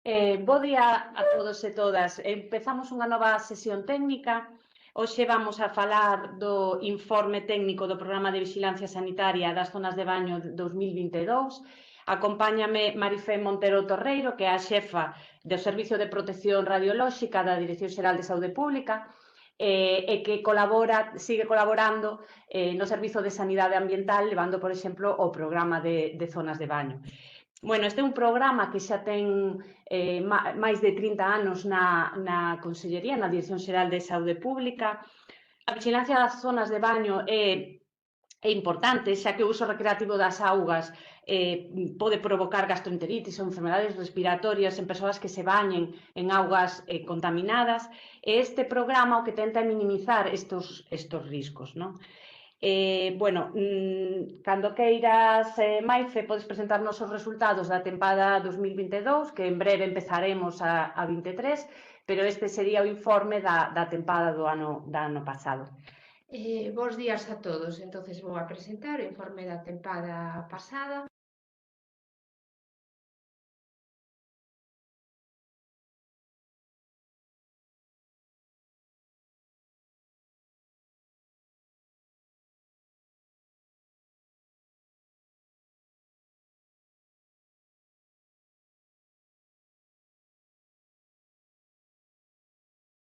Bo día a todos e todas. Empezamos unha nova sesión técnica. Hoxe vamos a falar do informe técnico do Programa de Vigilancia Sanitaria das Zonas de Baño 2022. Acompáñame Marifé Montero Torreiro, que é a xefa do Servicio de Protección Radiolóxica da Dirección Xeral de Saúde Pública, e que sigue colaborando no Servizo de Sanidade Ambiental, levando, por exemplo, o programa de zonas de baño. Bueno, este é un programa que xa ten máis de 30 anos na Consellería, na Dirección Xeral de Saúde Pública. A vigilancia das zonas de baño é importante, xa que o uso recreativo das augas pode provocar gastroenteritis ou enfermedades respiratorias en persoas que se bañen en augas contaminadas, e este programa o que tenta é minimizar estos riscos, non? Bueno, cando queiras, Maife, podes presentarnos os resultados da tempada 2022, que en breve empezaremos a 23, pero este sería o informe da tempada do ano pasado. Bos días a todos. Entonces vou a presentar o informe da tempada pasada.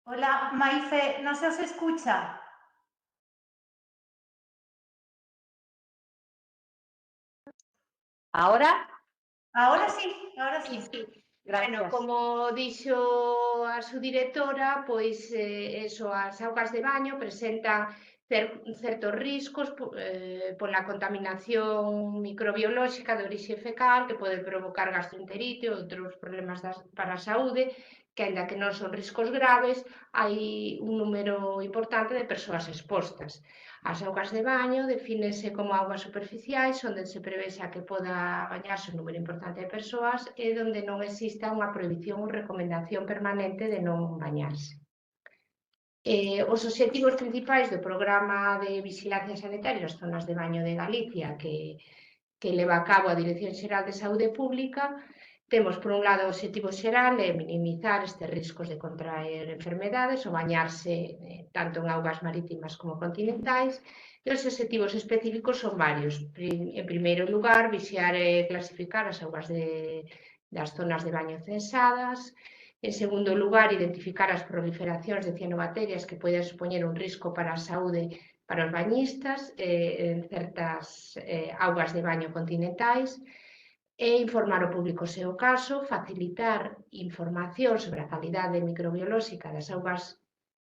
Hola, Maife, no se os escucha. Ahora? Ahora sí, ahora sí. Gracias. Bueno, como dixo a súa directora, pois as augas de baño presentan certos riscos pola contaminación microbiolóxica de orixe fecal que pode provocar gastroenterite ou outros problemas para a saúde, que, aínda que non son riscos graves, hai un número importante de persoas expostas. As augas de baño defínense como augas superficiais onde se prevé xa que poda bañarse un número importante de persoas e onde non exista unha prohibición ou recomendación permanente de non bañarse. Os obxectivos principais do Programa de Vigilancia Sanitaria das Zonas de Baño de Galicia que leva a cabo a Dirección Xeral de Saúde Pública, temos, por un lado, o obxectivo xeral de minimizar estes riscos de contraer enfermedades ou bañarse tanto en augas marítimas como continentais, e os obxectivos específicos son varios. En primeiro lugar, vixiar e clasificar as augas das zonas de baño censadas. En segundo lugar, identificar as proliferacións de cianobacterias que poden supoñer un risco para a saúde para os bañistas en certas augas de baño continentais, e informar o público se o caso, facilitar información sobre a calidade microbiolóxica das augas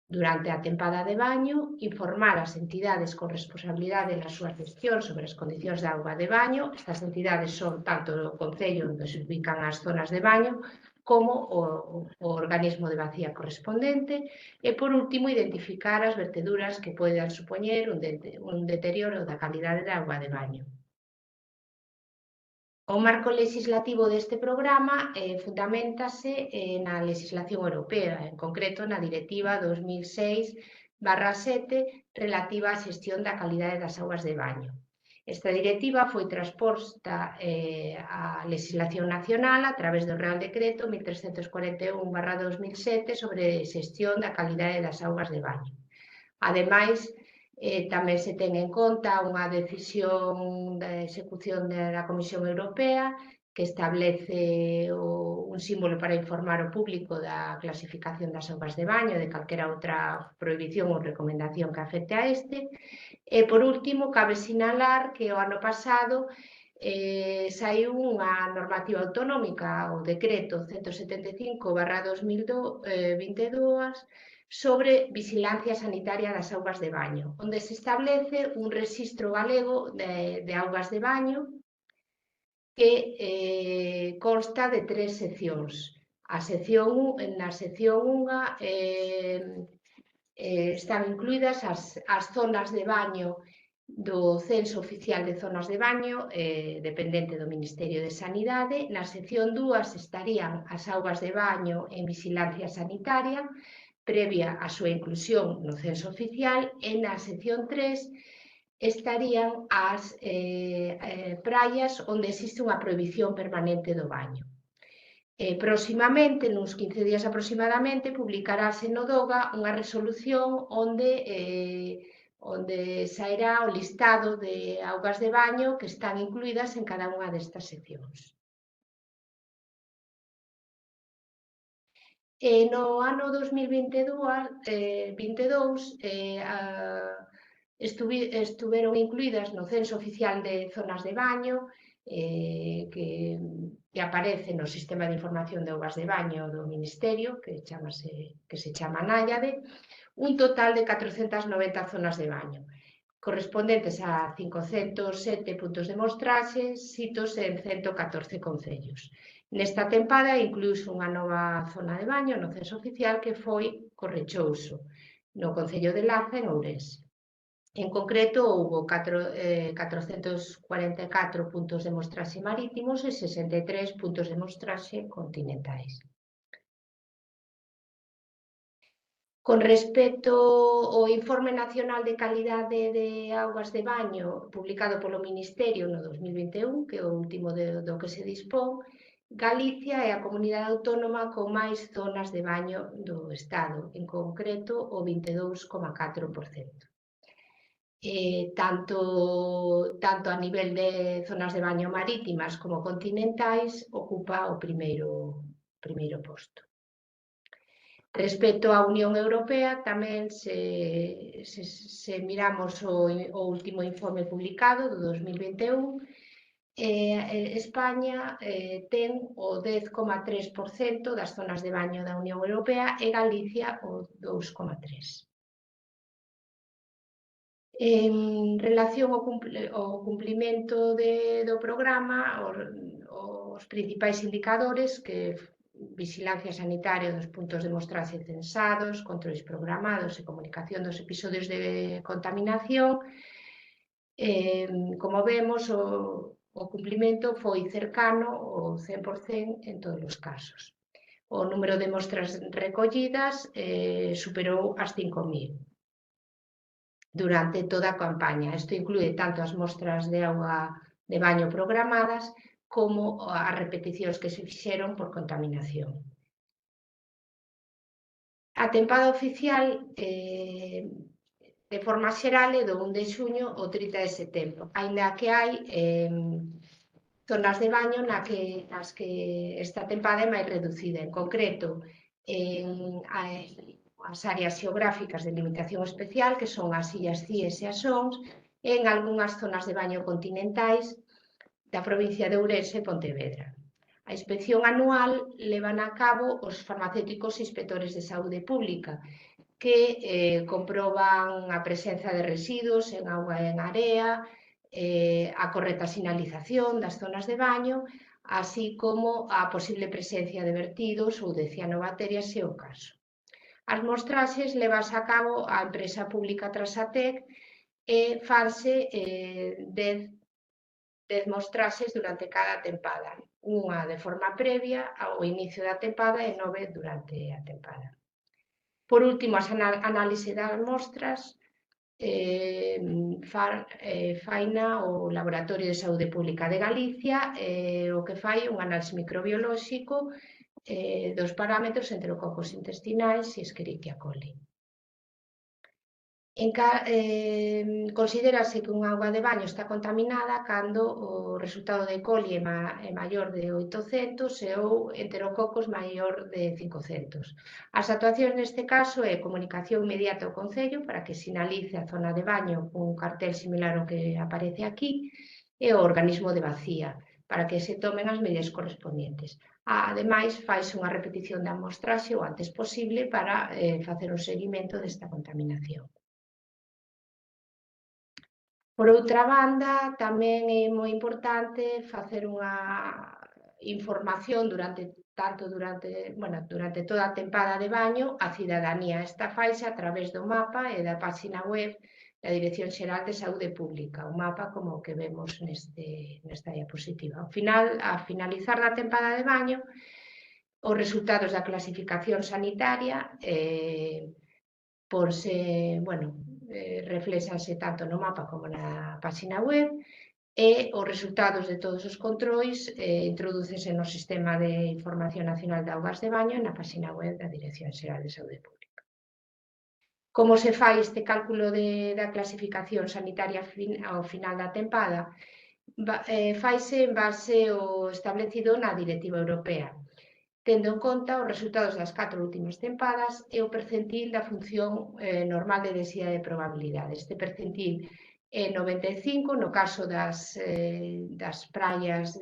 durante a tempada de baño, informar as entidades con responsabilidade na súa gestión sobre as condicións de auga de baño. Estas entidades son tanto o Concello onde se ubican as zonas de baño como o organismo de vacía correspondente e, por último, identificar as verteduras que poden supoñer un deterioro da calidade da auga de baño. O marco legislativo deste programa fundamentase na legislación europea, en concreto na Directiva 2006/7 relativa á xestión da calidade das augas de baño. Esta directiva foi transposta á legislación nacional a través do Real Decreto 1341/2007 sobre xestión da calidade das augas de baño. Ademais, tamén se ten en conta unha decisión de execución da Comisión Europea que establece un símbolo para informar ao público da clasificación das augas de baño e de calquera outra prohibición ou recomendación que afecte a este. E, por último, cabe sinalar que o ano pasado saiu unha normativa autonómica, o Decreto 175/2022, sobre vigilancia sanitaria das augas de baño, onde se establece un rexistro galego de augas de baño que consta de 3 seccións. Na sección 1 están incluídas as zonas de baño do Censo Oficial de Zonas de Baño, dependente do Ministerio de Sanidade. Na sección 2 estarían as augas de baño en vigilancia sanitaria, previa a súa inclusión no Censo Oficial, e na sección 3 estarían as praias onde existe unha prohibición permanente do baño. Próximamente, nuns 15 días aproximadamente, publicarase no DOGA unha resolución onde sairá o listado de augas de baño que están incluídas en cada unha destas seccións. No ano 2022 estuveron incluídas no Censo Oficial de Zonas de Baño que aparece no Sistema de Información de Augas de Baño do Ministerio, que se chama NAIADE, un total de 490 zonas de baño, correspondentes a 507 puntos de mostraxe, sitos en 114 concellos. Nesta tempada incluíse unha nova zona de baño no Censo Oficial que foi Correchouso, no concello de Laza, en Ourense. En concreto, houbo 444 puntos de mostraxe marítimos e 63 puntos de mostraxe continentais. Con respecto ao Informe Nacional de Calidade de Augas de Baño publicado polo Ministerio no 2021, que é o último do que se dispón, Galicia é a comunidade autónoma con máis zonas de baño do Estado, en concreto o 22,4%. Tanto a nivel de zonas de baño marítimas como continentais, ocupa o primeiro posto. Respecto á Unión Europea, tamén se miramos o último informe publicado do 2021, España ten o 10,3% das zonas de baño da Unión Europea e Galicia o 2,3%. En relación ao cumplimento do programa, os principais indicadores que vigilancia sanitaria dos puntos de mostraxe censados, controles programados e comunicación dos episodios de contaminación, como vemos, o cumplimento foi cercano ao 100% en todos os casos. O número de mostras recollidas superou as 5.000 durante toda a campaña. Isto inclúe tanto as mostras de auga de baño programadas como as repeticións que se fixeron por contaminación. A tempada oficial, de forma xeral, é do 1 de xuño ao 30 de setembro, aínda que hai zonas de baño nas que esta tempada é máis reducida. En concreto, as áreas xeográficas de limitación especial, que son as Illas Cíes e as Ons, e en algunhas zonas de baño continentais da provincia de Ourense e Pontevedra. A inspección anual levan a cabo os farmacéuticos inspectores de saúde pública, que comproban a presenza de residuos en auga e en area, a correcta sinalización das zonas de baño, así como a posible presencia de vertidos ou de cianobacterias, se é o caso. As mostraxes levanse a cabo a empresa pública Trasatec e fanse 10 mostraxes durante cada tempada, unha de forma previa ao inicio da tempada e 9 durante a tempada. Por último, as análise das mostras faina o Laboratorio de Saúde Pública de Galicia, o que fai un análise microbiolóxico dos parámetros enterococos intestinais e Escherichia coli. Considérase que unha auga de baño está contaminada cando o resultado de coli é maior de 800 e ou enterococos maior de 500. As actuacións neste caso é comunicación inmediata ao Concello para que sinalice a zona de baño cun cartel similar ao que aparece aquí e ao organismo de vacía para que se tomen as medidas correspondientes. Ademais, faise unha repetición da amostraxe o antes posible para facer o seguimento desta contaminación. Por outra banda, tamén é moi importante facer unha información durante toda a tempada de baño á cidadanía. Esta faise a través do mapa e da página web da Dirección Xeral de Saúde Pública, un mapa como o que vemos nesta diapositiva. Ao finalizar da tempada de baño, os resultados da clasificación sanitaria reflexanse tanto no mapa como na página web e os resultados de todos os controis introdúcense no Sistema de Información Nacional de Augas de Baño na página web da Dirección Xeral de Saúde Pública. Como se fai este cálculo da clasificación sanitaria ao final da tempada? Faise en base ao establecido na Directiva Europea, tendo en conta os resultados das 4 últimas tempadas e o percentil da función normal de densidade de probabilidade. Este percentil é 95 no caso das praias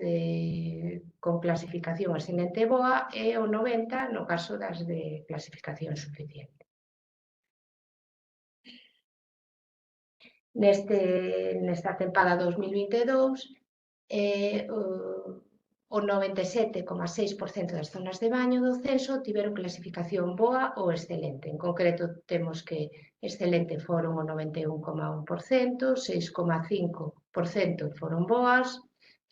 con clasificación excelente boa e o 90 no caso das de clasificación suficiente. Nesta tempada 2022, o 97,6% das zonas de baño do censo tiveron clasificación boa ou excelente. En concreto, temos que excelente foron o 91,1%, 6,5% foron boas,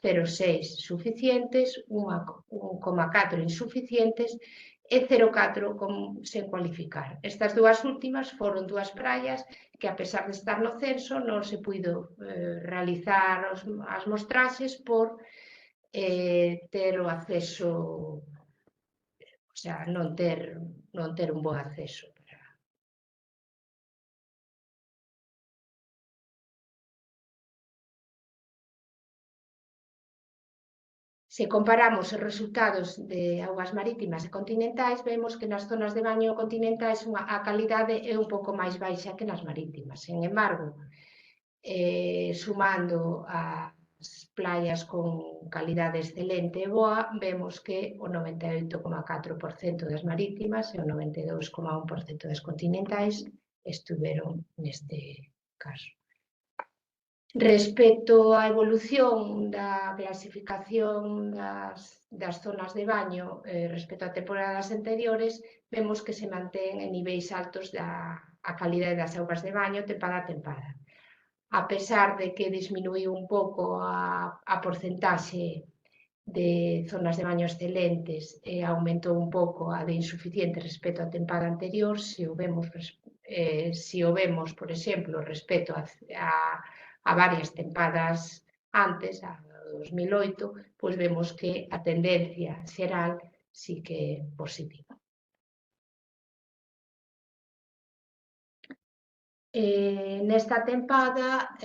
0,6% suficientes, 1,4% insuficientes e 0,4% sen cualificar. Estas dúas últimas foron dúas praias que, a pesar de estar no censo, non se puido realizar as mostraxes por ter o acceso, o sea, non ter un bo acceso. Se comparamos os resultados de augas marítimas e continentais, vemos que nas zonas de baño continentais a calidade é un pouco máis baixa que nas marítimas. Sen embargo, sumando as playas con calidade excelente e boa, vemos que o 98,4% das marítimas e o 92,1% das continentais estuveron neste caso. Respecto á evolución da clasificación das zonas de baño respecto a temporadas anteriores, vemos que se mantén en niveis altos a calidade das augas de baño tempada a tempada. A pesar de que disminuiu un pouco a porcentaxe de zonas de baño excelentes e aumentou un pouco a de insuficientes respecto á tempada anterior, se o vemos, por exemplo, respecto a varias tempadas antes, a 2008, pois vemos que a tendencia xeral sí que é positiva. Nesta tempada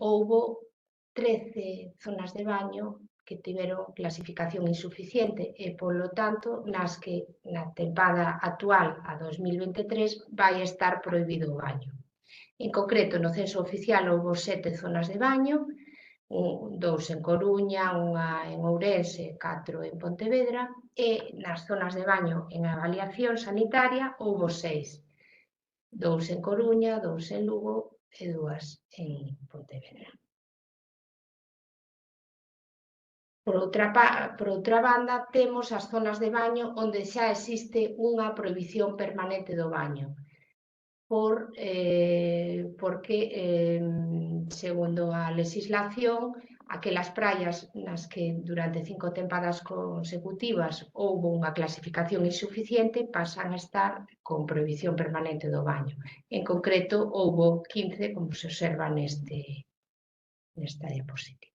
houbo 13 zonas de baño que tiveron clasificación insuficiente e, polo tanto, nas que na tempada actual, a 2023, vai estar prohibido o baño. En concreto, no censo oficial houbo 7 zonas de baño, 2 en Coruña, 1 en Ourense, 4 en Pontevedra, e nas zonas de baño en avaliación sanitaria houbo 6. 2 en Coruña, 2 en Lugo e 2 en Pontevedra. Por outra banda, temos as zonas de baño onde xa existe unha prohibición permanente do baño, porque, segundo a legislación, aquelas praias nas que durante 5 tempadas consecutivas houbo unha clasificación insuficiente pasan a estar con prohibición permanente do baño. En concreto, houbo 15, como se observa nesta diapositiva.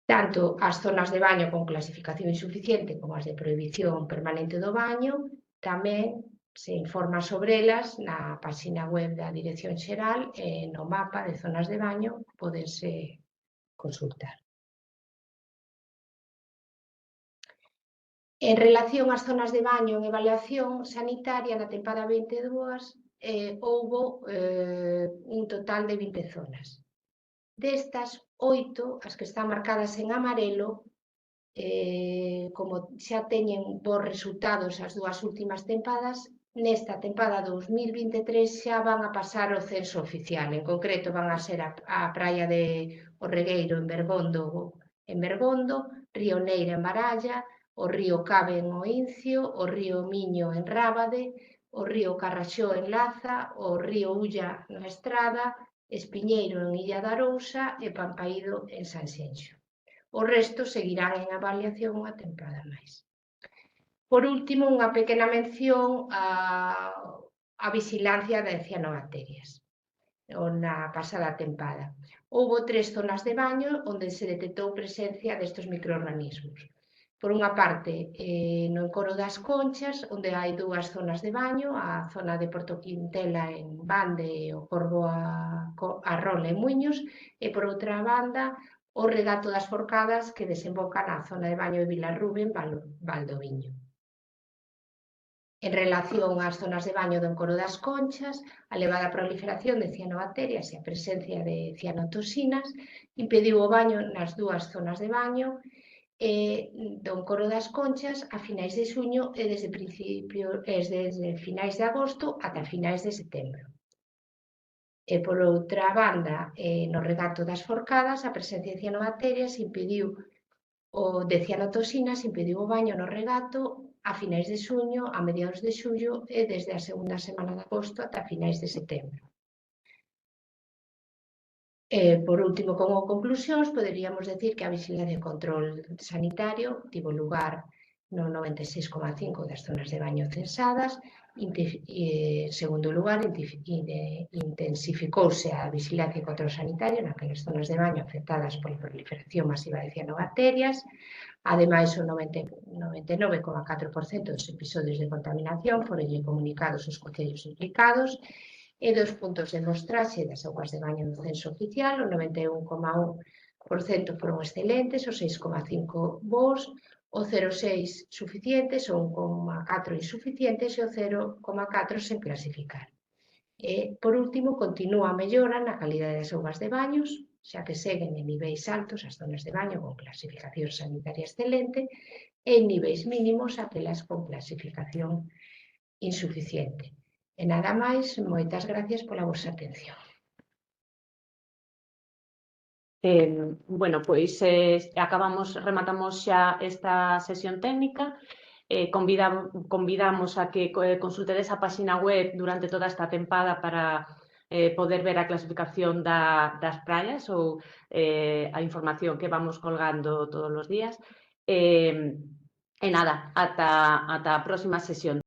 Tanto as zonas de baño con clasificación insuficiente como as de prohibición permanente do baño, tamén se informa sobre elas na página web da Dirección Xeral e no mapa de zonas de baño pódense consultar. En relación ás zonas de baño en evaluación sanitaria, na tempada 22 houbo un total de 20 zonas. Destas, 8, as que están marcadas en amarelo, como xa teñen bons resultados as dúas últimas tempadas, nesta tempada 2023 xa van a pasar ao censo oficial. En concreto, van a ser a praia de O Regueiro en Bergondo, Río Neira en Baralla, o río Cabe en Oincio, o río Miño en Rábade, o río Carraxó en Laza, o río Ulla na Estrada, Espiñeiro en Illa de Arousa e Pampaído en Sanxenxo. O resto seguirán en avaliación unha tempada máis. Por último, unha pequena mención á vigilancia de cianobacterias na pasada tempada. houbo 3 zonas de baño onde se detectou presencia destes microorganismos. Por unha parte, no Encoro das Conchas, onde hai 2 zonas de baño, a zona de Porto Quintela en Bande e o Corvo a Rola en Muiños, e por outra banda, o Regato das Forcadas que desemboca na zona de baño de Vilarrube en Valdoviño. En relación ás zonas de baño do Encoro das Conchas, a elevada proliferación de cianobacterias e a presencia de cianotoxinas impediu o baño nas 2 zonas de baño do Encoro das Conchas a finais de xuño e desde finais de agosto ata finais de setembro. E por outra banda, no Regato das Forcadas, a presencia de cianobacterias de cianotoxinas impediu o baño no regato a finais de xuño, a mediados de xullo e desde a segunda semana de agosto ata finais de setembro. Por último, como conclusións, poderíamos decir que a vixilancia e control sanitario tivo lugar no 96,5% das zonas de baño censadas. Segundo lugar, intensificouse a vixilancia e control sanitario naquelas zonas de baño afectadas pola proliferación masiva de cianobacterias. Ademais, o 99,4% dos episodios de contaminación foronlle comunicados aos concellos implicados. E dos puntos de mostraxe das augas de baño do censo oficial, o 91,1% foron excelentes, o 6,5% bons, o 0,6% suficientes, o 1,4% insuficientes e o 0,4% sen clasificar. E, por último, continúa a mellora na calidade das augas de baños, xa que seguen en niveis altos as zonas de baño con clasificación sanitaria excelente e en niveis mínimos aquelas con clasificación insuficiente. E nada máis, moitas gracias pola vosa atención. Bueno, pois rematamos xa esta sesión técnica. Convidamos a que consultedes a página web durante toda esta tempada para poder ver a clasificación das praias ou a información que vamos colgando todos os días. E nada, ata a próxima sesión.